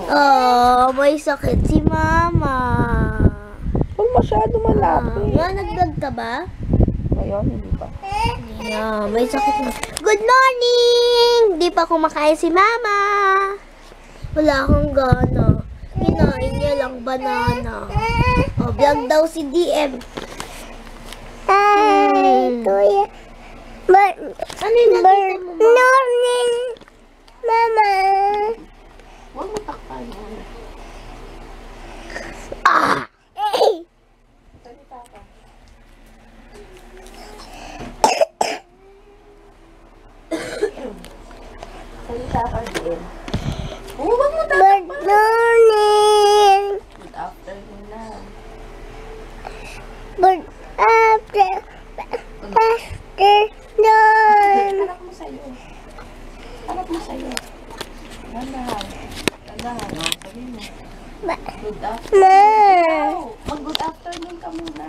Oh, may sakit si Mama. Huwag masyado malapit. Nag-vlog ka ba? Ngayon, hindi pa. Yeah, may sakit na. Good morning! Di pa kumakain si Mama. Wala akong gana. Kinain niya lang banana. Oh, vlog daw si DM. Kuya. Ano yung nakita mo, Ma? Morning, Mama. Huwag mo takpan yan. Salita ka. Salita ka din. Huwag mo takpan. Good morning. Good afternoon na. Good afternoon. Anak mo sa'yo. Anak mo sa'yo. Dandahan. Dandahan. O, sabihin mo. Good afternoon. Mag-good afternoon ka muna.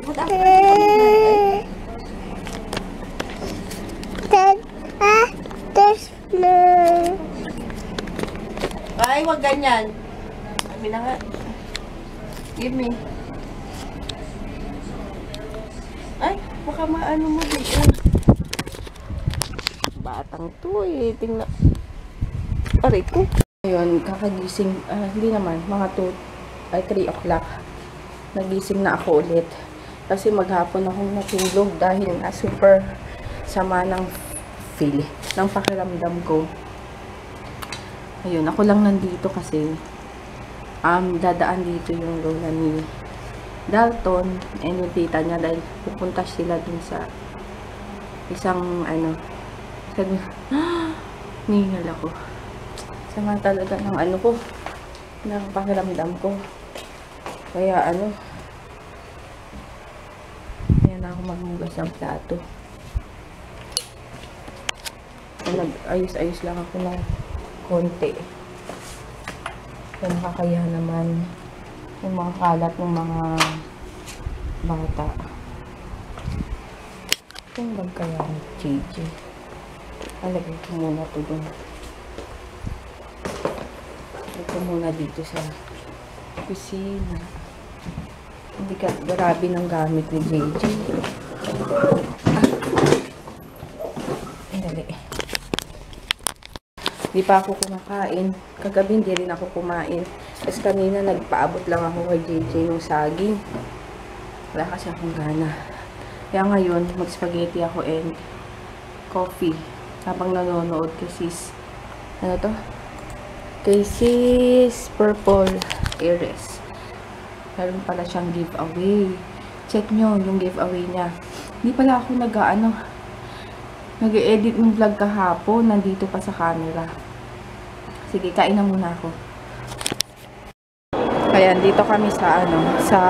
Good afternoon. Ay, wag ganyan. Sabi na nga. Give me. Ay, baka maano mo dito. Batang to eh. Tingnan. Aray ko. Ayun, kakagising. Hindi naman. Mga 3 o'clock. Nagising na ako ulit. Kasi maghapon akong natulog dahil na super sama ng ng pakiramdam ko. Ayun, ako lang nandito kasi dadaan dito yung lola ni Dalton and yung tita niya dahil pupunta sila dun sa isang sabi, ningal ako. Sama talaga ng ko, ng pakiramdam ko. Kaya kaya na ako maghugas ng plato. Nag-ayos-ayos lang ako ng konti. Kaya nakakaya naman yung mga kalat ng mga bata. Yung bag kaya ni JJ. Alagay ko muna ito dun. Alagay ko muna dito sa kusina. Hindi ka grabe ng gamit ni JJ. Dali. Hindi pa ako kumakain. Kagabi hindi rin ako kumain. Tapos kanina nagpaabot lang ako kay JJ ng saging. Wala kasi akong gana. Kaya ngayon, mag-spaghetti ako and coffee. Habang nanonood kay sis. Ano to? Kay sis Purple Aries. Meron pala siyang giveaway. Check nyo yung giveaway niya. Hindi pala ako nag-edit ng vlog kahapon. Nandito pa sa camera. Sige, kain na muna ako. Ayan, dito kami sa sa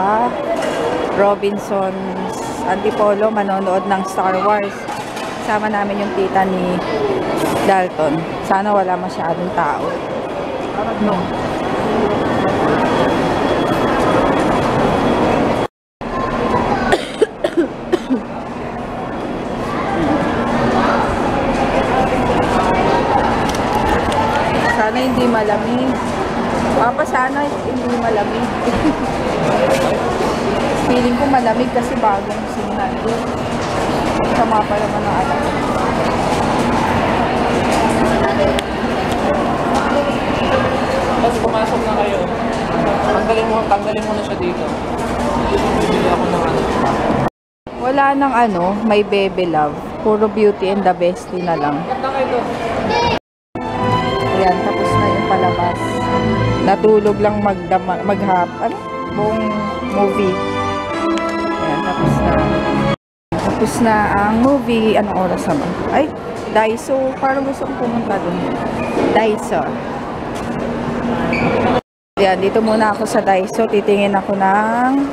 Robinson's Antipolo, manonood ng Star Wars. Kasama namin yung tita ni Dalton. Sana wala masyadong tao. No. Sana hindi malamig. Papa, sana hindi malamig. Feeling ko malamig kasi bagong signal doon. Sama pa naman ng alam. Tapos pumasok na kayo. Tanggalin mo na siya dito. Bibili ako ng Wala nang may baby love. Puro Beauty and the Bestie na lang. Ayan, tapos na yung palabas. Natulog lang buong movie. Ayan, tapos na ang movie. Anong oras naman? Ay, Daiso. Parang gusto kong pumunta dun. Daiso. Ayan, dito muna ako sa Daiso. Titingin ako ng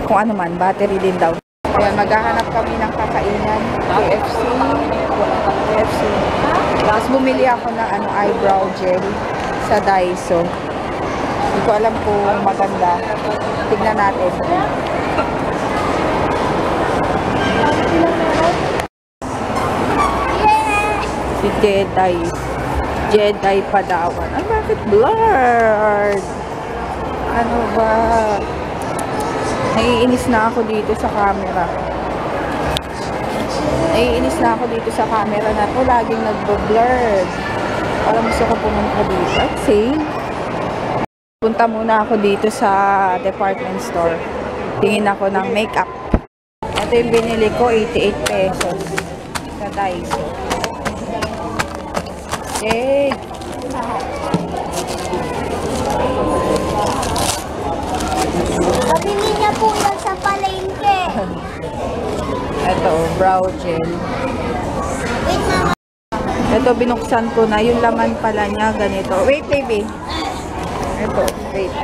kung ano man, battery din daw. Ayan, maghahanap kami ng kakainan. KFC. Tapos bumili ako ng eyebrow gel sa Daiso. Hindi ko alam kung maganda. Tignan natin. Si Jedi. Jedi Padawan. Ay, bakit blurred? Ano ba? Naiinis na ako dito sa camera. Naiinis na ako dito sa camera na to. Laging nagbo-blurred. Parang gusto ko pumunta dito. At sale. Punta muna ako dito sa department store. Tingin ako ng makeup. Ito yung binili ko, 88 pesos. Sa Daiso. Okay. Pabili niya po yan sa palengke. Ito, brow gel. Wait, mama. Ito, binuksan ko na. Yung laman pala niya, ganito. Wait, baby. Ito, wait.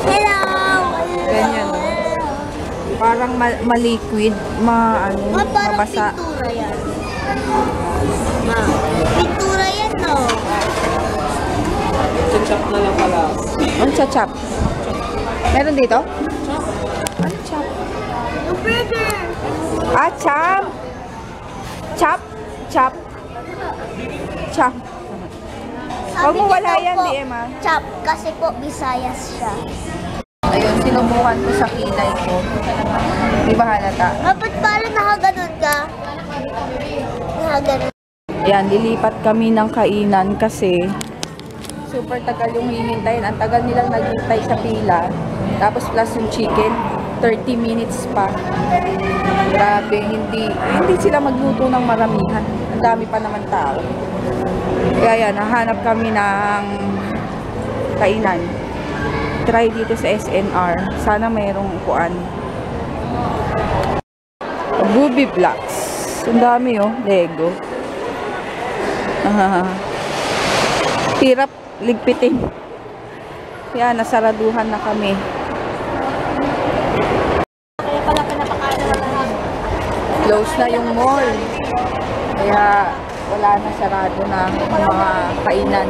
Hello. Ganyan. Parang ma-liquid, ano, Parang mabasa. pintura yan. Ma, pintura yan, no? Chop na lang pala. Ano sa chop? Meron dito? Ano chop? Yung burger. Ah, chop! Chop? Chop? Chop. Huwag mo wala yan, DM, ah. Chop, kasi po Visayas siya. Ayun, sinubukan ko sa kilay ko. Di ba halata? Dapat parang nakaganon ka. Nakaganon. Ayan, lilipat kami ng kainan kasi super tagal yung hihintayin. Ang tagal nilang naghintay sa pila. Tapos plus yung chicken, 30 minutes pa. Grabe, hindi sila magluto ng maramihan. Ang dami pa naman tao. Kaya yan, nahanap kami ng kainan. Try dito sa SNR. Sana mayroong upuan. Booby blocks. Ang dami oh, Lego. Hirap ligpitin. Kaya nasaraduhan na kami. Kaya pala pinapakain na lahat. Close na yung mall. Kaya wala na, sarado na yung mga kainan.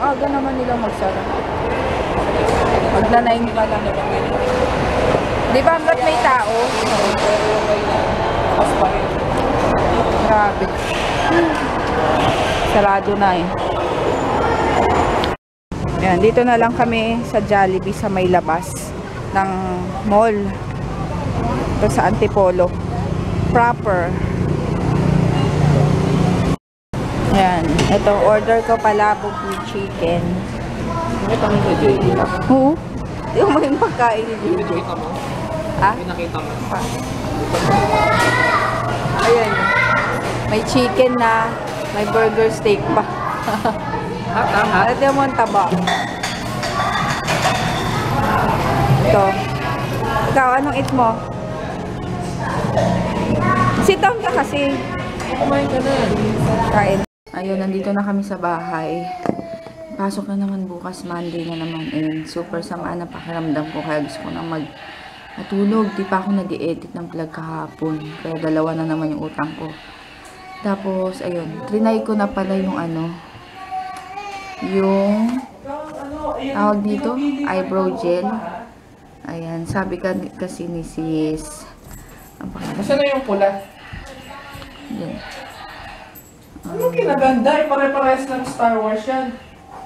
Aga naman nila magsara. Magna-9 pa lang. Di ba hanggat may tao? Grabe. Sarado na eh. Ayan, dito na lang kami sa Jollibee sa may labas ng mall. Ito sa Antipolo. Proper. Ayan. Ito, order ko palabok with chicken. Nakita mo yung video? Oo. Yung maging pagkain ni Jimmy. Nakita mo? Ha? Nakita mo? Ayan. May chicken na. May burger steak pa. Hot. Ito mo ang taba. Ito. Ikaw, anong eat mo? Sit down ka kasi. Kumain ka na. Kain. Ayun, nandito na kami sa bahay. Pasok na naman bukas, Monday na naman. And super sama na pakiramdam ko. Kaya gusto ko na matulog. Di pa ako nag-i-edit ng vlog kahapon. Kaya dalawa na naman yung utang ko. Tapos, ayun. Trinay ko na pala yung yung tawag dito, eyebrow gel. Ayan. Sabi kasi ni sis. Ang pangalan. Nasaan na yung pula? Yun. Ano kinaganda? Pare-parehas ng Star Wars yan.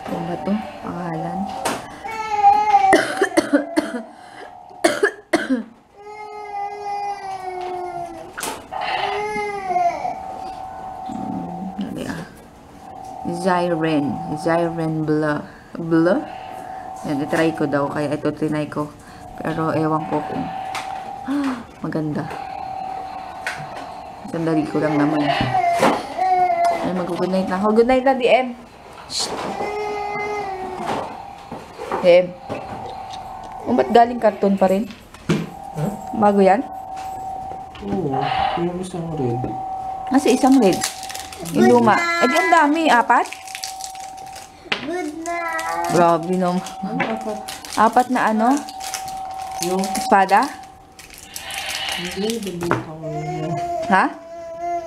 Ano ba to? Pangalan? Dali ah. Zyren Blur. Yan, itry ko daw. Kaya ito trinay ko. Pero ewan ko kung maganda. Sandali ko lang naman. Ay, mag-good night na ako. Good night na, DM. Shh. DM. Ba't galing karton pa rin? Huh? Bago yan? Oo. Yung isang red. Kasi isang red. Yung luma. Eh, di ang dami. 4? Good night. Grabe naman. Ano apat? 4 na ano? Yung... Espada? Hindi, bibenta ko yun. Ha?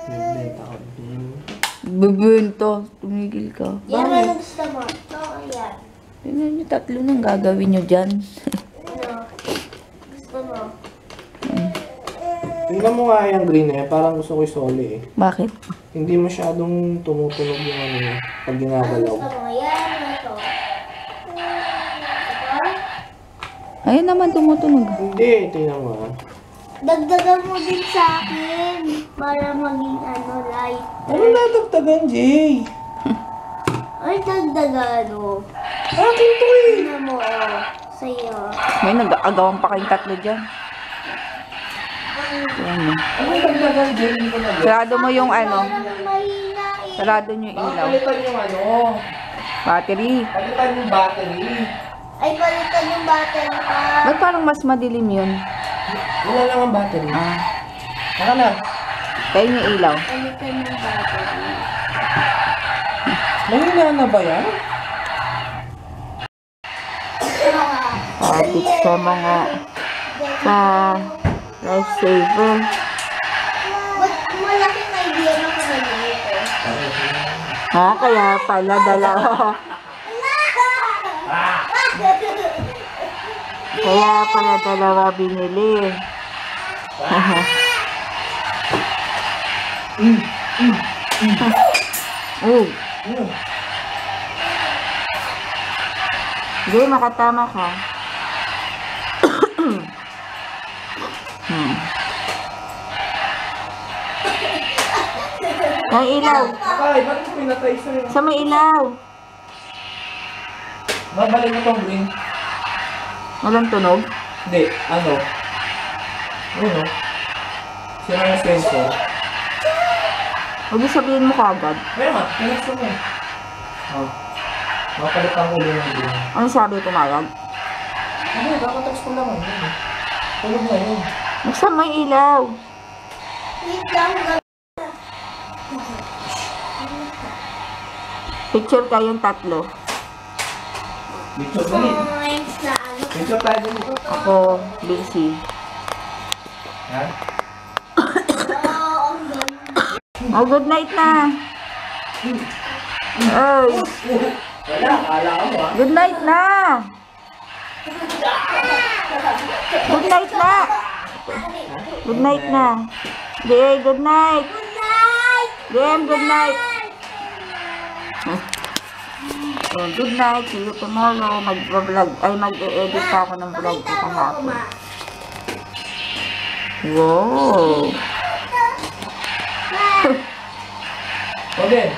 Bibenta ko yun. Bubunto. Tumigil ka. Yan ang gusto mo. Ito, yan. Tingnan nyo, 3 nang gagawin nyo dyan. Ano? Gusto mo? Tingnan mo nga yung green na yan. Parang gusto ko isoli eh. Bakit? Hindi masyadong tumutunog yung ano niya pag ginagalaw. Gusto mo yan, ito. Ayun naman, tumutunog. Hindi, tingnan mo ah. Dagdagan mo din sa akin para maging light. Ano nadagdagan, Jay? Ay, dagdagan mo. Akin to eh. Tingnan mo, sa'yo. May nag-aagawan pa kayong tatlo dyan. Ayan mo. Ano dagdagan, Jay? Hindi ko na. Sarado mo yung ano. Parang mahina eh. Sarado nyo yung ilaw. Palitan yung ano. Battery. Palitan yung battery. Ay, palitan yung battery pa. Ba't parang mas madilim yun? Wala lang ang battery. Ah. Saka na. Tayo yung ilaw. Palitan yung battery. Mahina na ba yan? Kapit sa mga sa lifesaver. Ba't malaking idea na ka nito? Ha? Kaya pala dalawa. Kaya pala dalawa binili. Oh. Hindi, makatama ka. May ilaw. Ay, bakit mo pinatay sa'yo? Sa may ilaw. Babalik mo tong green. Walang tunog. Hindi, ano? Ano? Sira yung sensor. Huwag sabihin mo kagad. Kaya nga, pinaksa mo. Oh. Mapalit ang ulo ng green. Ano sabi pumayag? Ano, kakatext ko lang. Tulog na yun. Buksan mo yung ilaw. Wait lang, Picture kayong tatlo. Picture dali. points na ano. Picture tayo dali. Ako, busy. Yan. Oo, ang ganda. Oh, good night na. Ay, Wala, kala ko ah. good night na. Good night na. Good night na. Day, good night. Good night! Game, good night. Oh, good night. See you tomorrow. Mag-vlog. Ay, mag-e-edit pa ako ng vlog ko Pakita mo, kahapon. ma. Wow. Okay.